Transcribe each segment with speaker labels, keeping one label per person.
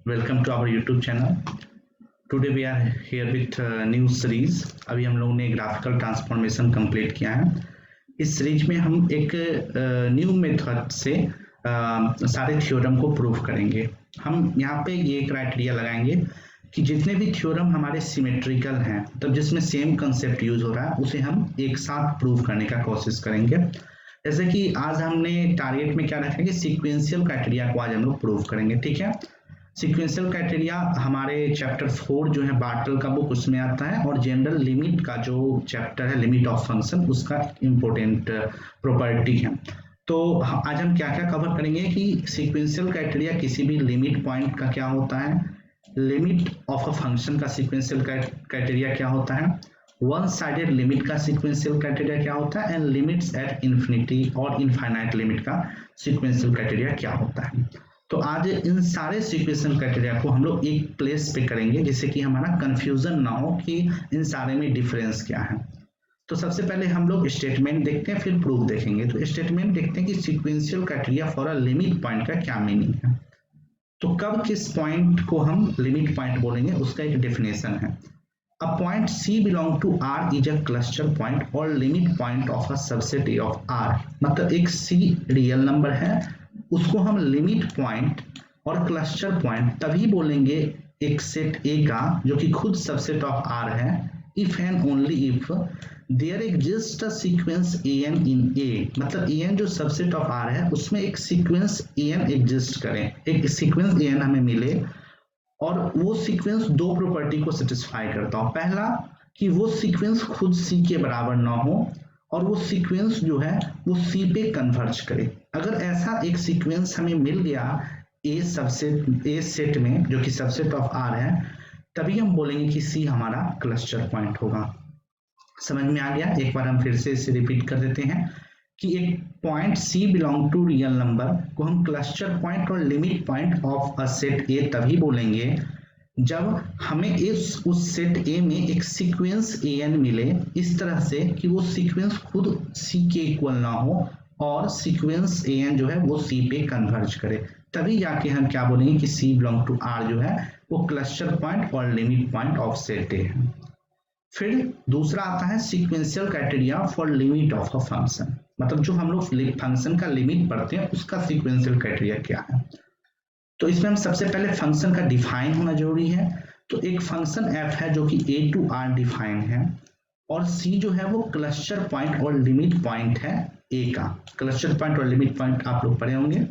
Speaker 1: Welcome to our YouTube channel. Today we are here with new series. अभी हम लोगों ने ग्राफिकल ट्रांसफॉर्मेशन कंप्लीट किया है। इस सीरीज में हम एक न्यू मेथड से सारे थ्योरम को प्रूव करेंगे। हम यहाँ पे ये क्राइटेरिया लगाएंगे कि जितने भी थ्योरम हमारे सिमेट्रिकल हैं, मतलब जिसमें सेम कंसेप्ट यूज हो रहा है, उसे हम एक साथ प्रूव करने का कोशिश करेंगे। जैसे कि आज हमने टारगेट में क्या रखा है कि सीक्वेंशियल क्राइटेरिया को आज हम लोग प्रूव करेंगे। ठीक है, सीक्वेंशियल क्राइटेरिया हमारे चैप्टर 4 जो है बार्टल का बुक, उसमें आता है, और जनरल लिमिट का जो चैप्टर है लिमिट ऑफ फंक्शन, उसका इम्पोर्टेंट प्रॉपर्टी है। तो आज हम क्या क्या कवर करेंगे कि सीक्वेंशियल क्राइटेरिया किसी भी लिमिट पॉइंट का क्या होता है, लिमिट ऑफ अ फंक्शन का सीक्वेंशियल क्राइटेरिया क्या होता है, वन साइडेड लिमिट का सीक्वेंशियल क्राइटेरिया क्या होता है, एंड लिमिट्स एट इन्फिनिटी और इनफाइनाइट लिमिट का सीक्वेंशियल क्राइटेरिया क्या होता है। तो आज इन सारे सीक्वेंशियल क्राइटेरिया को हम लोग एक प्लेस पे करेंगे, जिससे कि हमारा कंफ्यूजन ना हो कि इन सारे में डिफरेंस क्या है। तो सबसे पहले हम लोग स्टेटमेंट देखते हैं, फिर प्रूफ देखेंगे। तो स्टेटमेंट देखते हैं कि sequential criteria for a limit point का क्या मीनिंग है। तो कब किस पॉइंट को हम लिमिट पॉइंट बोलेंगे, उसका एक डेफिनेशन है। A point C belong to R is a cluster point or limit point of a subset A of R। मतलब एक C रियल नंबर है, उसको हम लिमिट पॉइंट और क्लस्टर पॉइंट तभी बोलेंगे एक सेट A का जो कि खुद सबसेट ऑफ R है, if and only if there exists a sequence AN in A। मतलब AN जो सबसेट ऑफ R है उसमें एक सीक्वेंस AN एग्जिस्ट करे, एक सीक्वेंस AN हमें मिले, और वो सीक्वेंस दो प्रॉपर्टी को सेटिस्फाई करता हो। पहला कि वो सीक्वेंस खुद सी के बराबर ना हो, और वो सीक्वेंस जो है वो सी पे कन्वर्ज करे। अगर ऐसा एक सीक्वेंस हमें मिल गया ए सबसेट ए सेट में जो कि सबसेट ऑफ आर है, तभी हम बोलेंगे कि सी हमारा क्लस्टर पॉइंट होगा। समझ में आ गया? एक बार हम फिर से इसे रिपीट कर देते हैं कि एक point C belong to real number को हम क्लस्टर पॉइंट और limit point of a set A तभी बोलेंगे जब हमें उस सेट A में एक सीक्वेंस AN मिले इस तरह से कि वो सीक्वेंस खुद C के इक्वल ना हो, और सीक्वेंस AN जो है वो C पे कन्वर्ज करे। तभी जाके हम क्या बोलेंगे कि C बिलोंग टू R जो है वो क्लस्टर पॉइंट और limit point of set A है। फिर दूसरा आता है sequential criteria for limit of a function. मतलब जो हम लोग फंक्शन का लिमिट पढ़ते हैं उसका सीक्वेंशियल क्राइटेरिया क्या है। तो इसमें हम सबसे पहले फंक्शन का डिफाइन होना जरूरी है। तो एक फंक्शन f है जो कि a टू r डिफाइन है, और c जो है वो क्लस्टर पॉइंट और लिमिट पॉइंट है a का। क्लस्टर पॉइंट और लिमिट पॉइंट आप लोग पढ़े होंगे।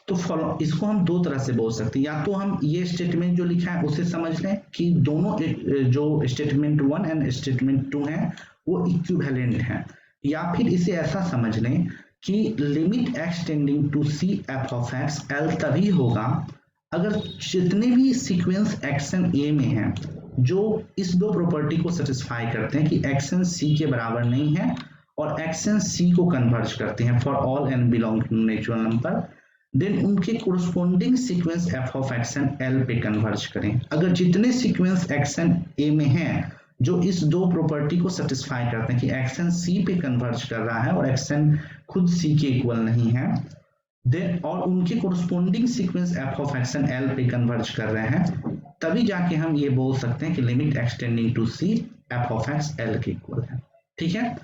Speaker 1: तो फॉलो इसको हम दो तरह से बोल सकते हैं, या तो हम ये स्टेटमेंट जो लिखा है उसे समझ लें कि दोनों जो स्टेटमेंट 1 एंड स्टेटमेंट 2 है वो इक्विवेलेंट है, या फिर इसे ऐसा समझ लें कि limit x tending to c f of x l तभी होगा अगर जितने भी सीक्वेंस एक्शन a में हैं जो इस दो प्रॉपर्टी को सेटिस्फाई करते हैं कि एक्शन c के बराबर नहीं है और एक्शन c को कन्वर्ज करते हैं for all and belong to natural number, then उनके corresponding sequence f of action l पे कन्वर्ज करें। अगर जितने सीक्वेंस एक्शन a में हैं जो इस दो प्रॉपर्टी को सेटिस्फाई करते हैं कि एक्शन c पे कन्वर्ज कर रहा है और एक्शन खुद c के इक्वल नहीं है, देन और उनके corresponding sequence f of action l पे कन्वर्ज कर रहे हैं, तभी जाके हम ये बोल सकते हैं कि limit x tending to c f of x l के इक्वल है। ठीक है,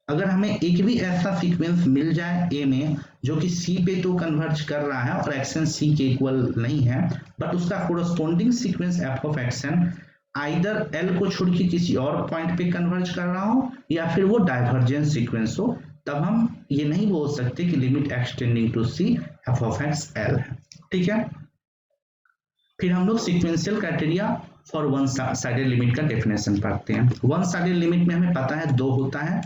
Speaker 1: अगर हमें एक भी ऐसा सीक्वेंस मिल जाए A में जो कि C पे तो कन्वर्ज कर रहा है और एक्शन C के इक्वल नहीं है, बट उसका corresponding sequence f of action either L को छोड़ के किसी और पॉइंट पे कन्वर्ज कर रहा हो या फिर वो डाइवर्जेंट सीक्वेंस हो, तब हम ये नहीं बोल सकते कि limit x tending to C f of x L है। ठीक है, फिर हम लोग sequential criteria for one sided limit का डेफिनेशन पढ़ते हैं। वन साइडेड लिमिट में हमें पता है दो होता है।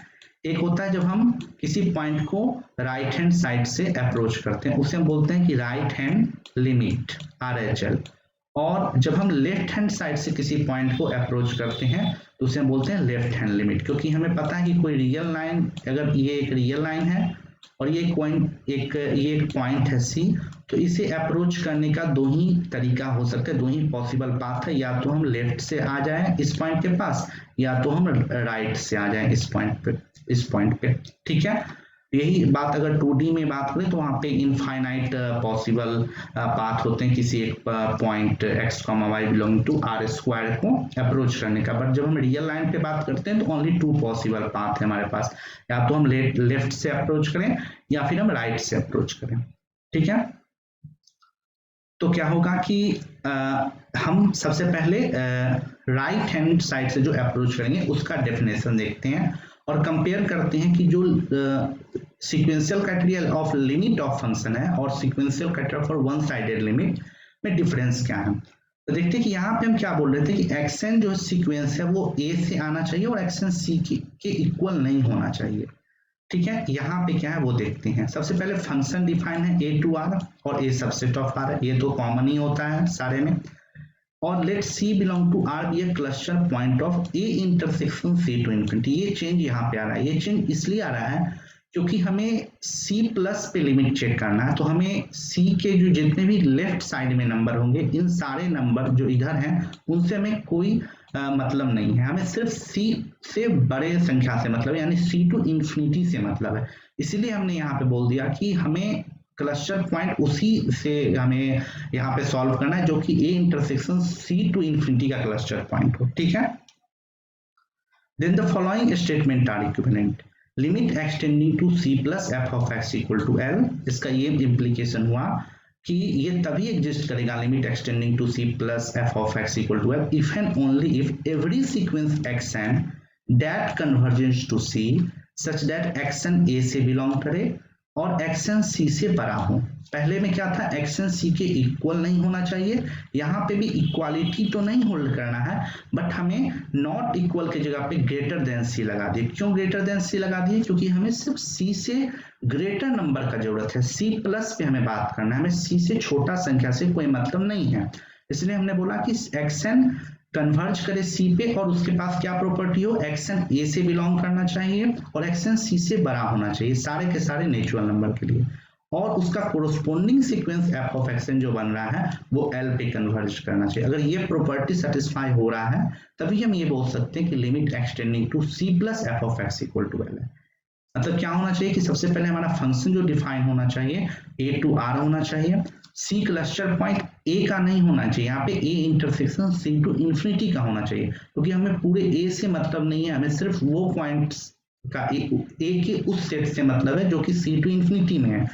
Speaker 1: एक होता है जब हम किसी पॉइंट को राइट हैंड साइड से अप्रोच करते हैं, उसे हम बोलते हैं कि राइट हैंड लिमिट RHL, और जब हम लेफ्ट हैंड साइड से किसी पॉइंट को अप्रोच करते हैं तो उसे हम बोलते हैं लेफ्ट हैंड लिमिट। क्योंकि हमें पता है कि कोई रियल लाइन, अगर ये एक रियल लाइन है और ये एक पॉइंट है C, तो इसे अप्रोच करने का दो ही तरीका हो सकता है, दो ही पॉसिबल पाथ है। या तो हम लेफ्ट से आ जाएं इस पॉइंट के पास, या तो हम राइट से आ जाएं इस पॉइंट पे। ठीक है, यही बात अगर 2D में बात करें तो वहाँ पे इनफाइनाइट पॉसिबल पाथ होते हैं किसी एक point x, y belonging to r square को अप्रोच करने का। बट जब हम रियल लाइन पे बात करते हैं तो ओनली 2 पॉसिबल पाथ है हमारे पास, या तो हम लेफ्ट से अप्रोच करें या फिर हम राइट से अप्रोच करें। ठीक है, तो क्या होगा कि हम सबसे पहले राइट हैंड साइड से जो अप्रोच करेंगे उसका डेफिनेशन देखते हैं और कंपेयर करते हैं कि जो sequential criteria of limit of function है और sequential criteria for one sided limit में डिफरेंस क्या है। तो देखते हैं कि यहाँ पे हम क्या बोल रहे थे कि एक्सन जो सीक्वेंस है वो ए से आना चाहिए और एक्सन सी के इक्वल नहीं होना चाहिए। ठीक है, यहाँ पे क्या है वो देखते हैं। सबसे पहले फंक्शन डिफाइन है a टू r और a सबसेट ऑफ r है, ये तो कॉमन ही होता है सारे में। और let c belong to r be a cluster point of a intersection c to infinity. ये चेंज यहाँ पे आ रहा है, ये चेंज इसलिए आ रहा है क्योंकि हमें c प्लस पे लिमिट चेक करना है। तो हमें c के जो जितने भी लेफ्ट साइड में नंबर होंगे, इन सारे नंबर जो इधर हैं उनसे हमें कोई मतलब नहीं है, हमें सिर्फ c से बड़े संख्या से मतलब, यानी c टू इंफिनिटी से मतलब है। इसीलिए हमने यहाँ पे बोल दिया कि हमें क्लस्टर पॉइंट उसी से हमें यहाँ पे सॉल्व करना है जो कि a intersection c to infinity का क्लस्टर पॉइंट हो। ठीक है, then the following statement are equivalent. Limit extending to c plus f of x equal to l। इसका ये इम्प्लीकेशन हुआ कि ये तभी एग्जिस्ट करेगा limit extending to c plus f of x equal to l if and only if every sequence xn that convergence to c such that xn a से belong करे और xn c से बड़ा हो। पहले में क्या था, xn c के इक्वल नहीं होना चाहिए, यहाँ पे भी इक्वालिटी तो नहीं होल्ड करना है, बट हमें नॉट इक्वल की जगह पे ग्रेटर देन c लगा दिए। क्यों ग्रेटर देन c लगा दिए, क्योंकि हमें सिर्फ c से ग्रेटर नंबर का जरूरत है, c प्लस पे हमें बात करना है, हमें c से छोटा संख्या से कोई मतलब नहीं है। इसलिए हमने बोला कि xn कन्वर्ज करे c पे और उसके पास क्या प्रॉपर्टी हो, xn a से बिलोंग करना चाहिए और xn c से बड़ा होना चाहिए सारे के सारे नेचुरल नंबर के लिए, और उसका corresponding sequence f of xn जो बन रहा है वो l पे कन्वर्ज करना चाहिए। अगर ये प्रॉपर्टी सेटिस्फाई हो रहा है तभी हम ये बोल सकते हैं कि limit extending to c plus f of x equal to l है। मतलब क्या होना चाहिए कि सबसे पहले हमारा फंक्शन जो डिफाइन होना चाहिए a टू r होना चाहिए, c क्लस्टर पॉइंट a का नहीं होना चाहिए, यहाँ पे a intersection c to infinity का होना चाहिए, क्योंकि हमें पूरे a से मतलब नहीं है, हमें सिर्फ वो पॉइंट्स का a के उस सेट से मतलब है जो कि c टू इंफिनिटी में है,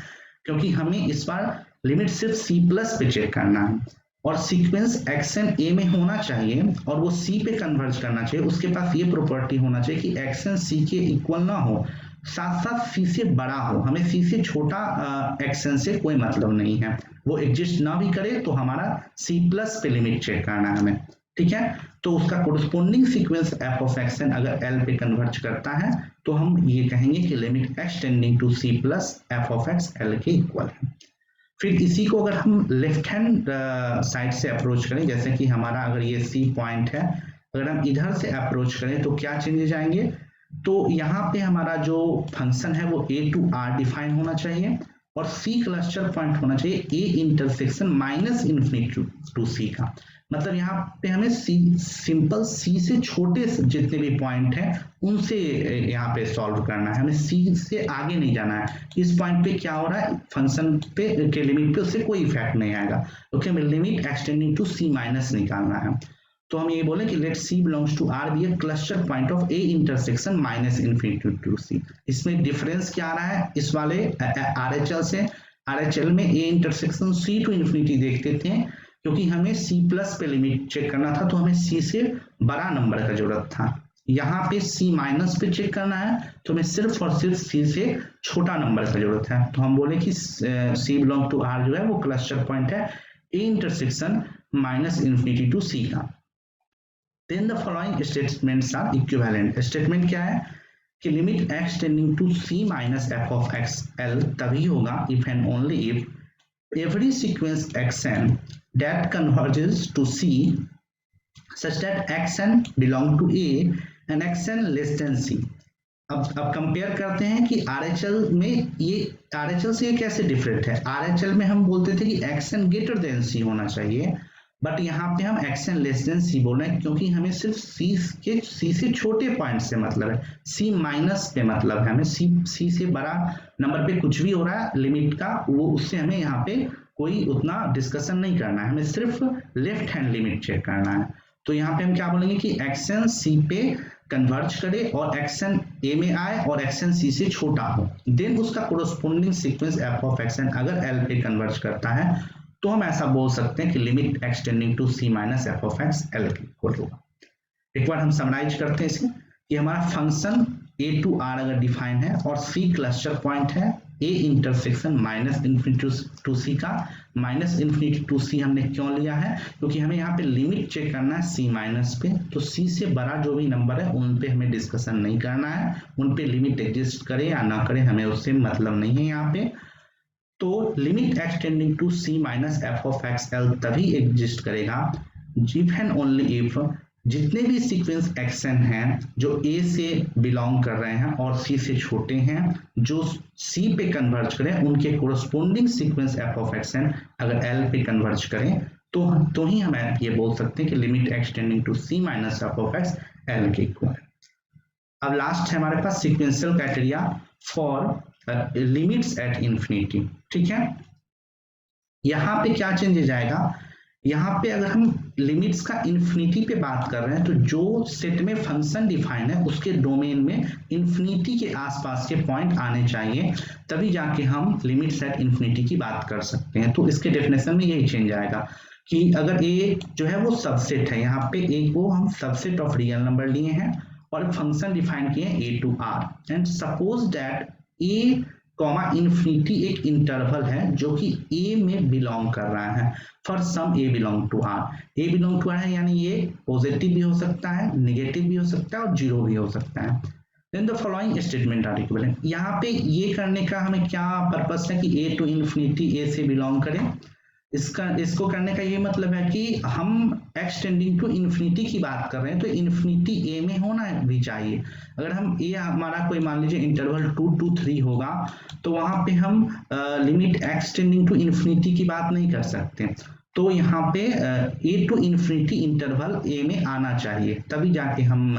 Speaker 1: क्योंकि हमें इस बार लिमिट सिर्फ c प्लस पे चेक करना है और सीक्वेंस xn a में होना चाहिए और वो c पे कन्वर्ज करना चाहिए। उसके पास ये प्रॉपर्टी होना चाहिए कि xn c के इक्वल ना हो, साथ साथ c से बड़ा हो। हमें c से छोटा xn से कोई मतलब नहीं है, वो एग्जिस्ट ना भी करे तो हमारा c प्लस पे लिमिट चेक करना है हमें। ठीक है, तो उसका corresponding sequence f of xn अगर l पे कन्वर्ज करता है तो हम ये कहेंगे कि limit extending to c plus f of x l के इक्वल है। फिर इसी को अगर हम लेफ्ट हैंड साइड से अप्रोच करें, जैसे कि हमारा अगर ये c पॉइंट है, अगर हम इधर से अप्रोच करें तो क्या चेंजेस आएंगे, तो यहाँ पे हमारा जो फंक्शन है वो a टू r डिफाइन होना चाहिए और c क्लस्टर पॉइंट होना चाहिए a intersection minus infinity to c का। मतलब यहाँ पे हमें सिंपल c से छोटे जितने भी पॉइंट हैं उनसे यहाँ पे सॉल्व करना है, हमें c से आगे नहीं जाना है। इस पॉइंट पे क्या हो रहा है, फंक्शन पे के लिमिट पे उससे कोई इफेक्ट नहीं आएगा, क्योंकि हमें limit extending to c minus निकालना है। तो हम ये बोले कि let c belongs to r be a cluster point of a intersection minus infinity to c। इसमें डिफरेंस क्या आ रहा है इस वाले RHL से, RHL में a intersection c to infinity देखते थे, क्योंकि हमें c प्लस पे लिमिट चेक करना था तो हमें c से बड़ा नंबर का जरूरत था। यहाँ पे c माइनस पे चेक करना है तो हमें सिर्फ और सिर्फ c से छोटा नंबर का जरूरत है। तो हम बोले कि c बिलोंग टू r जो है वो क्लस्टर पॉइंट है a intersection minus infinity to c का। Then the following statements are equivalent। Statement क्या है कि limit x tending to c minus f of x l तभी होगा if and only if every sequence xn that converges to c such that xn belong to a and xn less than c। अब compare करते हैं कि RHL में ये RHL से ये कैसे डिफरेंट है। RHL में हम बोलते थे कि xn ग्रेटर देन c होना चाहिए, बट यहाँ पे हम एक्सन लेस देन सी बोल रहे हैं क्योंकि हमें सिर्फ सी से छोटे पॉइंट से मतलब है, सी माइनस पे मतलब है, हमें सी से बड़ा नंबर पे कुछ भी हो रहा है लिमिट का, वो उससे हमें यहाँ पे कोई उतना डिस्कशन नहीं करना है, हमें सिर्फ लेफ्ट हैंड लिमिट चेक करना है। तो यहाँ पे हम क्या बोलेंगे कि एक्शन सी पे कन्वर्ज करे और एक्शन ए में आए और एक्शन सी से छोटा हो, देन उसका corresponding sequence f of action अगर एल पे कन्वर्ज करता है तो हम ऐसा बोल सकते हैं कि limit extending to C minus f of x l के इक्वल होगा। एक बार हम समराइज करते हैं इसे कि हमारा फंक्शन ए टू आर अगर डिफाइन है और सी क्लस्टर पॉइंट है, A intersection minus infinity to C का, माइनस इन्फिनिटी टू सी हमने क्यों लिया है क्योंकि हमें यहाँ पे लिमिट चेक करना है सी माइनस पे, तो सी से बड़ा जो भी नंबर है उन पे हमें डिस्कशन नहीं करना है, उन पे लिमिट एग्जिस्ट करे या ना करे हमें उससे मतलब नहीं है यहाँ पे। तो limit extending to C minus f of x l तभी एग्जिस्ट करेगा इफ एंड ओनली इफ जितने भी सीक्वेंस एक्शन हैं जो ए से बिलोंग कर रहे हैं और सी से छोटे हैं जो सी पे कन्वर्ज करें उनके corresponding sequence f of action अगर एल पे कन्वर्ज करें तो ही हम ये बोल सकते हैं कि limit extending to C minus f of x l के इक्वल है। अब लास्ट है हमारे पास sequential criteria for limits at infinity. ठीक है, यहाँ पे क्या चेंज जाएगा, यहाँ पे अगर हम लिमिट्स का इंफिनिटी पे बात कर रहे हैं तो जो सेट में फंक्शन डिफाइन है उसके डोमेन में इंफिनिटी के आसपास के पॉइंट आने चाहिए, तभी जाके हम लिमिट्स एट इंफिनिटी की बात कर सकते हैं। तो इसके डेफिनेशन में यही चेंज आएगा कि अगर ए जो है वो सबसेट है, यहाँ पे ए को हम सबसेट ऑफ रियल नंबर लिए हैं और फंक्शन डिफाइन किए A to R and suppose that A comma infinity एक इंटरवल है जो कि ए में बिलोंग कर रहा है for some A belong to R, A belong to R है यानी ये पॉजिटिव भी हो सकता है, नेगेटिव भी हो सकता है और जीरो भी हो सकता है। Then the following statement are equivalent. यहाँ पे ये करने का हमें क्या पर्पस है कि ए टू इंफिनिटी ए से बिलोंग करे, इसको करने का ये मतलब है कि हम एक्सटेंडिंग टू इंफिनिटी की बात कर रहे हैं तो इंफिनिटी ए में होना भी चाहिए। अगर हम ए हमारा कोई मान लीजिए इंटरवल 2 to 3 होगा तो वहां पे हम लिमिट एक्सटेंडिंग टू इंफिनिटी की बात नहीं कर सकते, तो यहाँ पे ए टू इंफिनिटी इंटरवल ए में आना चाहिए तभी जाके हम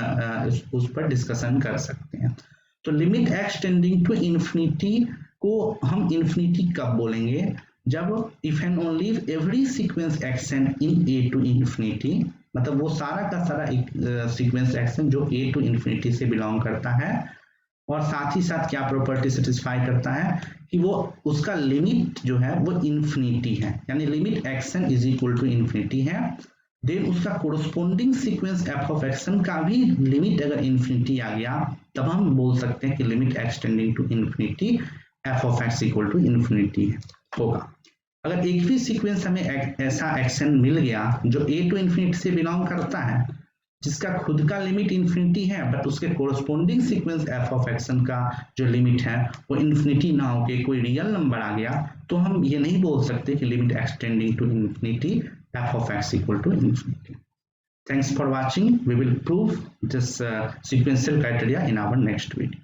Speaker 1: उस पर डिस्कशन कर सकते हैं। तो लिमिट एक्सटेंडिंग टू इंफिनिटी को हम इंफिनिटी कब बोलेंगे, जब if and only if every sequence x n in a to infinity, मतलब वो सारा का सारा सीक्वेंस एक्शन जो ए टू इंफिनिटी से बिलोंग करता है और साथ ही साथ क्या प्रॉपर्टी सेटिस्फाई करता है कि वो उसका लिमिट जो है वो इंफिनिटी है, यानी limit x n is equal to infinity है, देन उसका corresponding sequence f of x n का भी लिमिट अगर इंफिनिटी आ गया तब हम बोल सकते हैं कि limit extending to infinity f of x equal to infinity होगा। अगर एक भी सीक्वेंस हमें ऐसा एक्शन मिल गया जो ए टू इंफिनिटी से बिलोंग करता है जिसका खुद का लिमिट इंफिनिटी है बट उसके corresponding sequence f of x n का जो लिमिट है वो इंफिनिटी ना होके कोई रियल नंबर आ गया, तो हम ये नहीं बोल सकते कि limit extending to infinity f of x equal to infinity. Thanks for watching. We will prove this sequential criteria in our next video.